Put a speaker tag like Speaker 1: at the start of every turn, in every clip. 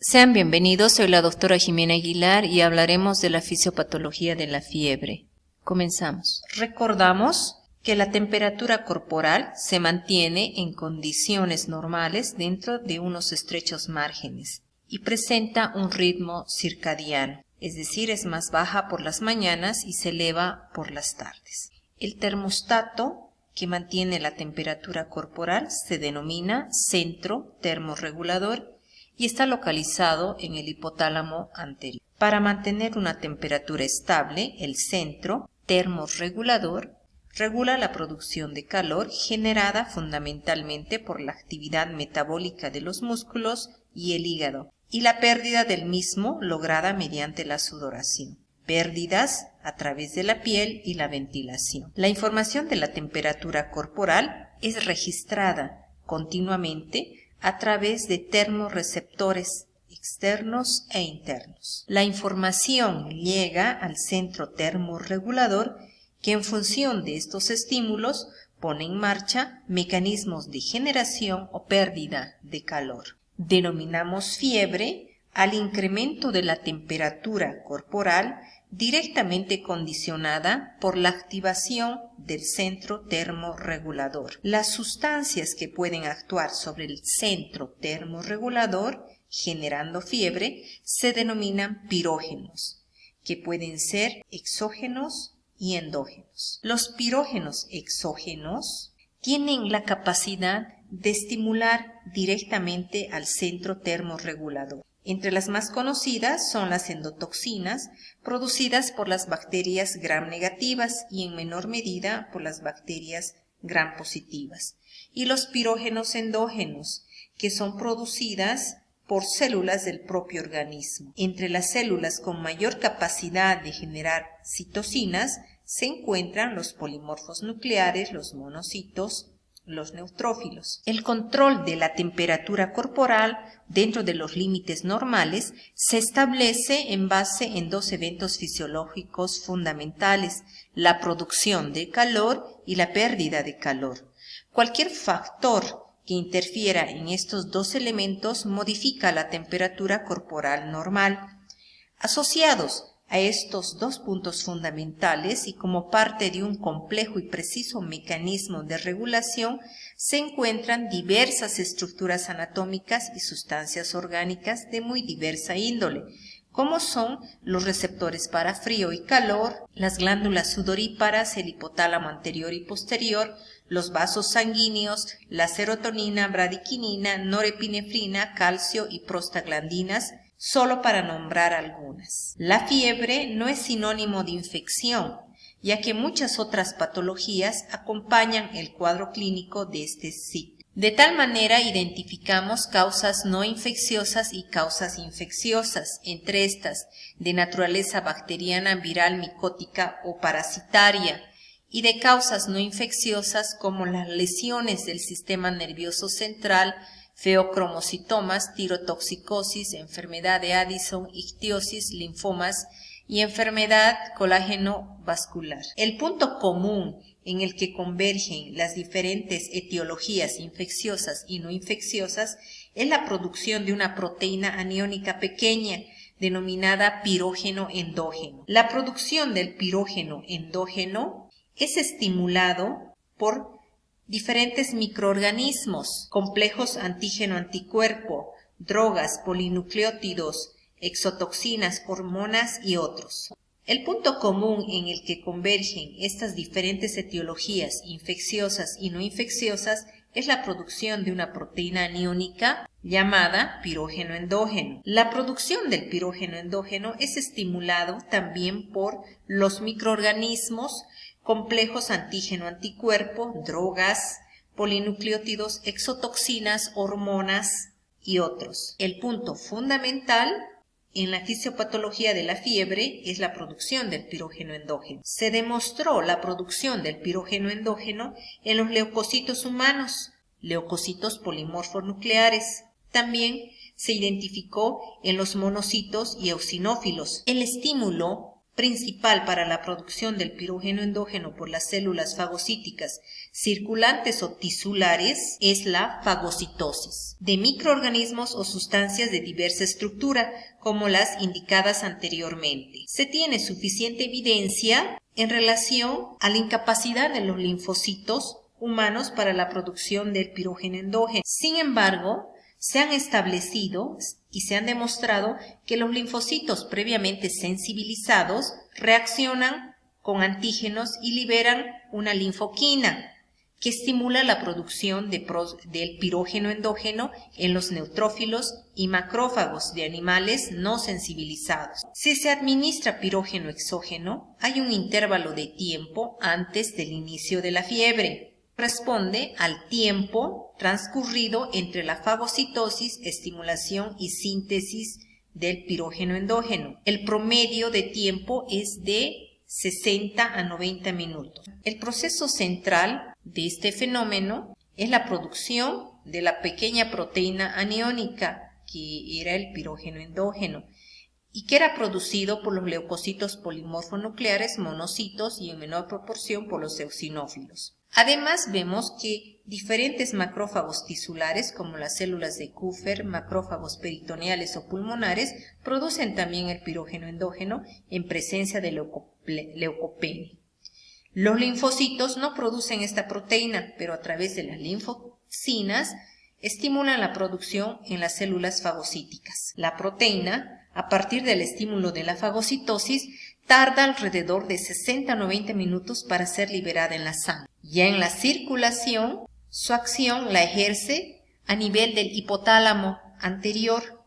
Speaker 1: Sean bienvenidos, soy la doctora Jimena Aguilar y hablaremos de la fisiopatología de la fiebre. Comenzamos. Recordamos que la temperatura corporal se mantiene en condiciones normales dentro de unos estrechos márgenes y presenta un ritmo circadiano, es decir, es más baja por las mañanas y se eleva por las tardes. El termostato que mantiene la temperatura corporal se denomina centro termorregulador y está localizado en el hipotálamo anterior. Para mantener una temperatura estable, el centro termorregulador regula la producción de calor generada fundamentalmente por la actividad metabólica de los músculos y el hígado, y la pérdida del mismo lograda mediante la sudoración. Pérdidas a través de la piel y la ventilación. La información de la temperatura corporal es registrada continuamente a través de termorreceptores externos e internos. La información llega al centro termorregulador que en función de estos estímulos pone en marcha mecanismos de generación o pérdida de calor. Denominamos fiebre al incremento de la temperatura corporal directamente condicionada por la activación del centro termorregulador. Las sustancias que pueden actuar sobre el centro termorregulador generando fiebre se denominan pirógenos, que pueden ser exógenos y endógenos. Los pirógenos exógenos tienen la capacidad de estimular directamente al centro termorregulador. Entre las más conocidas son las endotoxinas, producidas por las bacterias gram negativas y en menor medida por las bacterias gram positivas, y los pirógenos endógenos, que son producidas por células del propio organismo. Entre las células con mayor capacidad de generar citocinas se encuentran los polimorfos nucleares, los monocitos, los neutrófilos. El control de la temperatura corporal dentro de los límites normales se establece en base en dos eventos fisiológicos fundamentales: la producción de calor y la pérdida de calor. Cualquier factor que interfiera en estos dos elementos modifica la temperatura corporal normal. Asociados a estos dos puntos fundamentales y como parte de un complejo y preciso mecanismo de regulación se encuentran diversas estructuras anatómicas y sustancias orgánicas de muy diversa índole, como son los receptores para frío y calor, las glándulas sudoríparas, el hipotálamo anterior y posterior, los vasos sanguíneos, la serotonina, bradiquinina, norepinefrina, calcio y prostaglandinas, solo para nombrar algunas. La fiebre no es sinónimo de infección, ya que muchas otras patologías acompañan el cuadro clínico de este sitio. De tal manera identificamos causas no infecciosas y causas infecciosas, entre estas de naturaleza bacteriana, viral, micótica o parasitaria, y de causas no infecciosas como las lesiones del sistema nervioso central, feocromocitomas, tirotoxicosis, enfermedad de Addison, ictiosis, linfomas y enfermedad colágeno vascular. El punto común en el que convergen las diferentes etiologías infecciosas y no infecciosas es la producción de una proteína aniónica pequeña denominada pirógeno endógeno. La producción del pirógeno endógeno es estimulado por diferentes microorganismos, complejos antígeno-anticuerpo, drogas, polinucleótidos, exotoxinas, hormonas y otros. El punto común en el que convergen estas diferentes etiologías infecciosas y no infecciosas es la producción de una proteína aniónica llamada pirógeno endógeno. La producción del pirógeno endógeno es estimulado también por los microorganismos, complejos antígeno-anticuerpo, drogas, polinucleótidos, exotoxinas, hormonas y otros. El punto fundamental en la fisiopatología de la fiebre es la producción del pirógeno endógeno. Se demostró la producción del pirógeno endógeno en los leucocitos humanos, leucocitos polimorfos nucleares. También se identificó en los monocitos y eosinófilos. El estímulo principal para la producción del pirógeno endógeno por las células fagocíticas circulantes o tisulares es la fagocitosis de microorganismos o sustancias de diversa estructura, como las indicadas anteriormente. Se tiene suficiente evidencia en relación a la incapacidad de los linfocitos humanos para la producción del pirógeno endógeno. Sin embargo, se han establecido y se han demostrado que los linfocitos previamente sensibilizados reaccionan con antígenos y liberan una linfoquina que estimula la producción del pirógeno endógeno en los neutrófilos y macrófagos de animales no sensibilizados. Si se administra pirógeno exógeno, hay un intervalo de tiempo antes del inicio de la fiebre. Responde al tiempo transcurrido entre la fagocitosis, estimulación y síntesis del pirógeno endógeno. El promedio de tiempo es de 60 a 90 minutos. El proceso central de este fenómeno es la producción de la pequeña proteína aniónica, que era el pirógeno endógeno, y que era producido por los leucocitos polimorfonucleares monocitos y en menor proporción por los eosinófilos. Además, vemos que diferentes macrófagos tisulares, como las células de Kupffer, macrófagos peritoneales o pulmonares, producen también el pirógeno endógeno en presencia de leucopenia. Los linfocitos no producen esta proteína, pero a través de las linfocinas estimulan la producción en las células fagocíticas. La proteína, a partir del estímulo de la fagocitosis, tarda alrededor de 60 a 90 minutos para ser liberada en la sangre. Ya en la circulación, su acción la ejerce a nivel del hipotálamo anterior,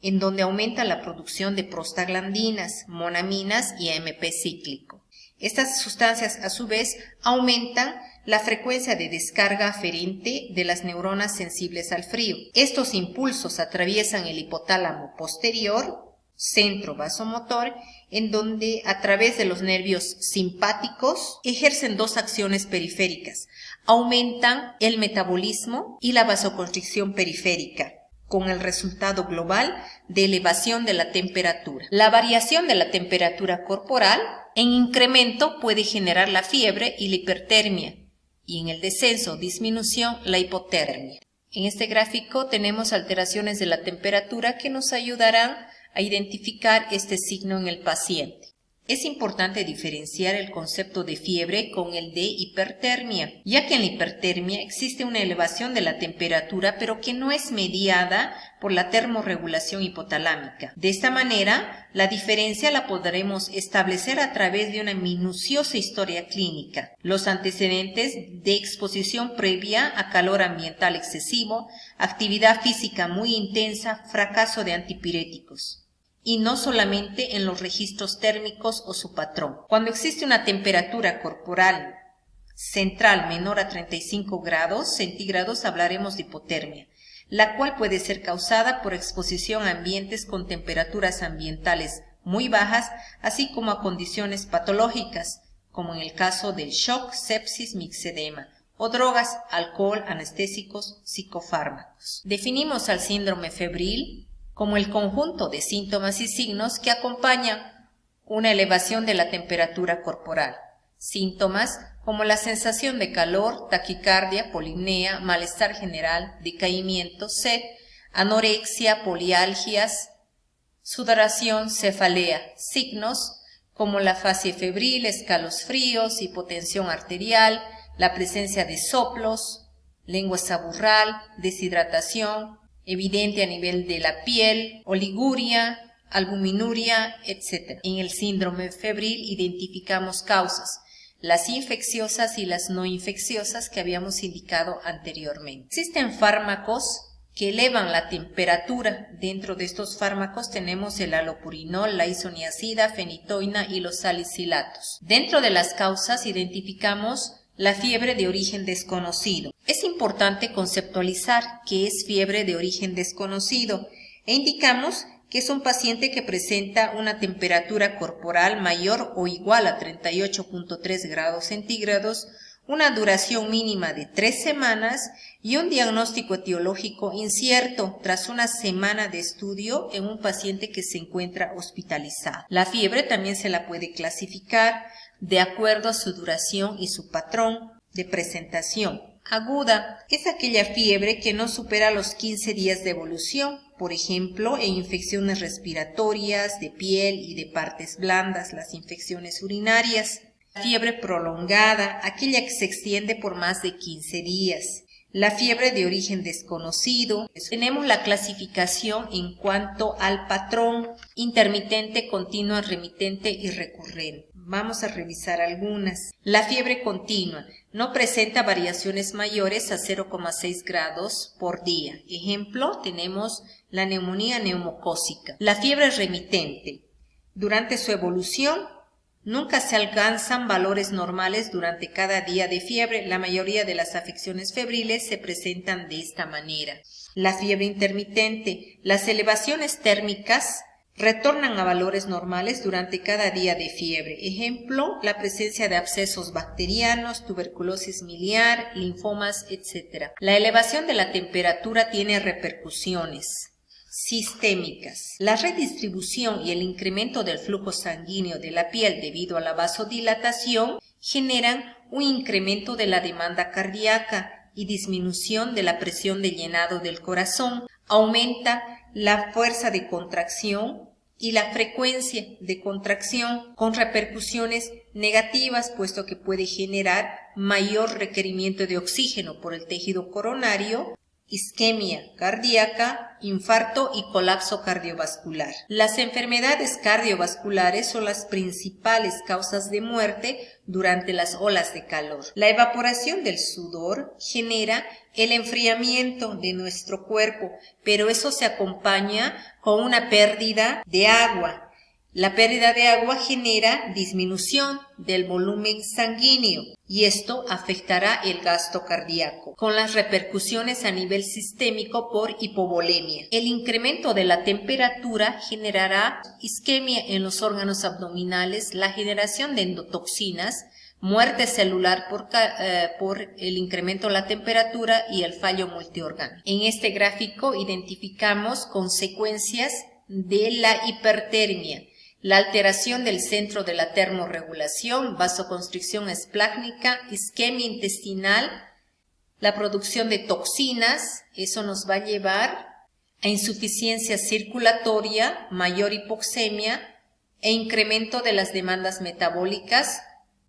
Speaker 1: en donde aumenta la producción de prostaglandinas, monaminas y AMP cíclico. Estas sustancias, a su vez, aumentan la frecuencia de descarga aferente de las neuronas sensibles al frío. Estos impulsos atraviesan el hipotálamo posterior, centro vasomotor, en donde a través de los nervios simpáticos ejercen dos acciones periféricas. Aumentan el metabolismo y la vasoconstricción periférica, con el resultado global de elevación de la temperatura. La variación de la temperatura corporal en incremento puede generar la fiebre y la hipertermia, y en el descenso o disminución la hipotermia. En este gráfico tenemos alteraciones de la temperatura que nos ayudarán a identificar este signo en el paciente. Es importante diferenciar el concepto de fiebre con el de hipertermia, ya que en la hipertermia existe una elevación de la temperatura, pero que no es mediada por la termorregulación hipotalámica. De esta manera, la diferencia la podremos establecer a través de una minuciosa historia clínica, los antecedentes de exposición previa a calor ambiental excesivo, actividad física muy intensa, fracaso de antipiréticos, y no solamente en los registros térmicos o su patrón. Cuando existe una temperatura corporal central menor a 35 grados centígrados, hablaremos de hipotermia, la cual puede ser causada por exposición a ambientes con temperaturas ambientales muy bajas, así como a condiciones patológicas, como en el caso del shock, sepsis, mixedema, o drogas, alcohol, anestésicos, psicofármacos. Definimos al síndrome febril como el conjunto de síntomas y signos que acompañan una elevación de la temperatura corporal. Síntomas como la sensación de calor, taquicardia, polimnea, malestar general, decaimiento, sed, anorexia, polialgias, sudoración, cefalea. Signos como la fase febril, escalofríos, hipotensión arterial, la presencia de soplos, lengua saburral, deshidratación, evidente a nivel de la piel, oliguria, albuminuria, etc. En el síndrome febril identificamos causas, las infecciosas y las no infecciosas que habíamos indicado anteriormente. Existen fármacos que elevan la temperatura. Dentro de estos fármacos tenemos el alopurinol, la isoniazida, fenitoína y los salicilatos. Dentro de las causas identificamos la fiebre de origen desconocido. Es importante conceptualizar qué es fiebre de origen desconocido e indicamos que es un paciente que presenta una temperatura corporal mayor o igual a 38.3 grados centígrados, una duración mínima de 3 semanas y un diagnóstico etiológico incierto tras una semana de estudio en un paciente que se encuentra hospitalizado. La fiebre también se la puede clasificar de acuerdo a su duración y su patrón, de presentación. Aguda es aquella fiebre que no supera los 15 días de evolución, por ejemplo, en infecciones respiratorias, de piel y de partes blandas, las infecciones urinarias. Fiebre prolongada, aquella que se extiende por más de 15 días. La fiebre de origen desconocido. Tenemos la clasificación en cuanto al patrón: intermitente, continua, remitente y recurrente. Vamos a revisar algunas. La fiebre continua no presenta variaciones mayores a 0,6 grados por día. Ejemplo, tenemos la neumonía neumocócica. La fiebre remitente. Durante su evolución, nunca se alcanzan valores normales durante cada día de fiebre. La mayoría de las afecciones febriles se presentan de esta manera. La fiebre intermitente. Las elevaciones térmicas retornan a valores normales durante cada día de fiebre. Ejemplo, la presencia de abscesos bacterianos, tuberculosis miliar, linfomas, etc. La elevación de la temperatura tiene repercusiones sistémicas. La redistribución y el incremento del flujo sanguíneo de la piel debido a la vasodilatación generan un incremento de la demanda cardíaca y disminución de la presión de llenado del corazón. Aumenta la fuerza de contracción y la frecuencia de contracción, con repercusiones negativas, puesto que puede generar mayor requerimiento de oxígeno por el tejido coronario, isquemia cardíaca, infarto y colapso cardiovascular. Las enfermedades cardiovasculares son las principales causas de muerte durante las olas de calor. La evaporación del sudor genera el enfriamiento de nuestro cuerpo, pero eso se acompaña con una pérdida de agua. La pérdida de agua genera disminución del volumen sanguíneo y esto afectará el gasto cardíaco, con las repercusiones a nivel sistémico por hipovolemia. El incremento de la temperatura generará isquemia en los órganos abdominales, la generación de endotoxinas, muerte celular por el incremento de la temperatura y el fallo multiorgánico. En este gráfico identificamos consecuencias de la hipertermia: la alteración del centro de la termorregulación, vasoconstricción esplácnica, isquemia intestinal, la producción de toxinas. Eso nos va a llevar a insuficiencia circulatoria, mayor hipoxemia e incremento de las demandas metabólicas,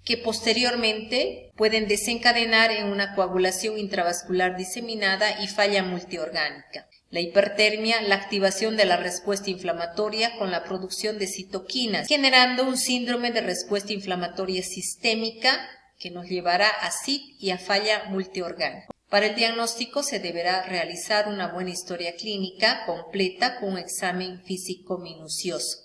Speaker 1: que posteriormente pueden desencadenar en una coagulación intravascular diseminada y falla multiorgánica. La hipertermia, la activación de la respuesta inflamatoria con la producción de citoquinas, generando un síndrome de respuesta inflamatoria sistémica que nos llevará a SID y a falla multiorgánica. Para el diagnóstico se deberá realizar una buena historia clínica completa con un examen físico minucioso.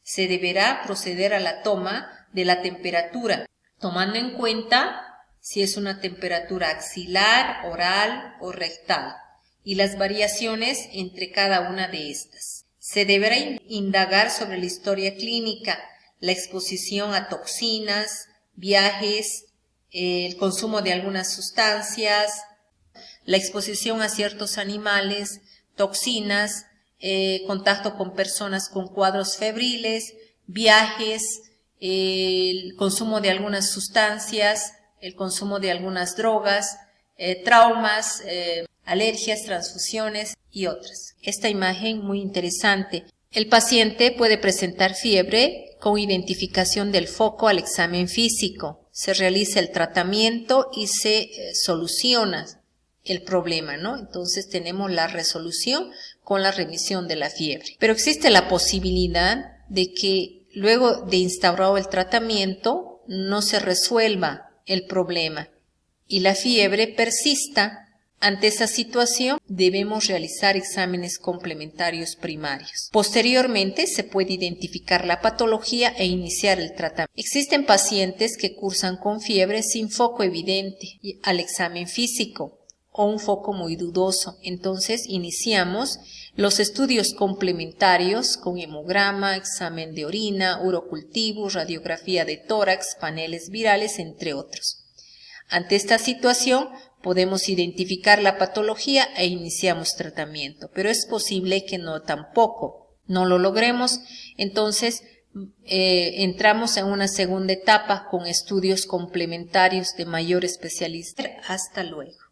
Speaker 1: Se deberá proceder a la toma de la temperatura, tomando en cuenta si es una temperatura axilar, oral o rectal, y las variaciones entre cada una de estas. Se deberá indagar sobre la historia clínica, la exposición a toxinas, viajes, el consumo de algunas sustancias, la exposición a ciertos animales, toxinas, contacto con personas con cuadros febriles, viajes, el consumo de algunas sustancias, el consumo de algunas drogas, traumas, alergias, transfusiones y otras. Esta imagen muy interesante. El paciente puede presentar fiebre con identificación del foco al examen físico. Se realiza el tratamiento y se soluciona el problema, ¿no? Entonces tenemos la resolución con la remisión de la fiebre. Pero existe la posibilidad de que luego de instaurado el tratamiento no se resuelva el problema y la fiebre persista. Ante esa situación debemos realizar exámenes complementarios primarios. Posteriormente se puede identificar la patología e iniciar el tratamiento. Existen pacientes que cursan con fiebre sin foco evidente al examen físico o un foco muy dudoso. Entonces iniciamos los estudios complementarios con hemograma, examen de orina, urocultivo, radiografía de tórax, paneles virales, entre otros. Ante esta situación podemos identificar la patología e iniciamos tratamiento, pero es posible que no lo logremos, entonces entramos en una segunda etapa con estudios complementarios de mayor especialidad. Hasta luego.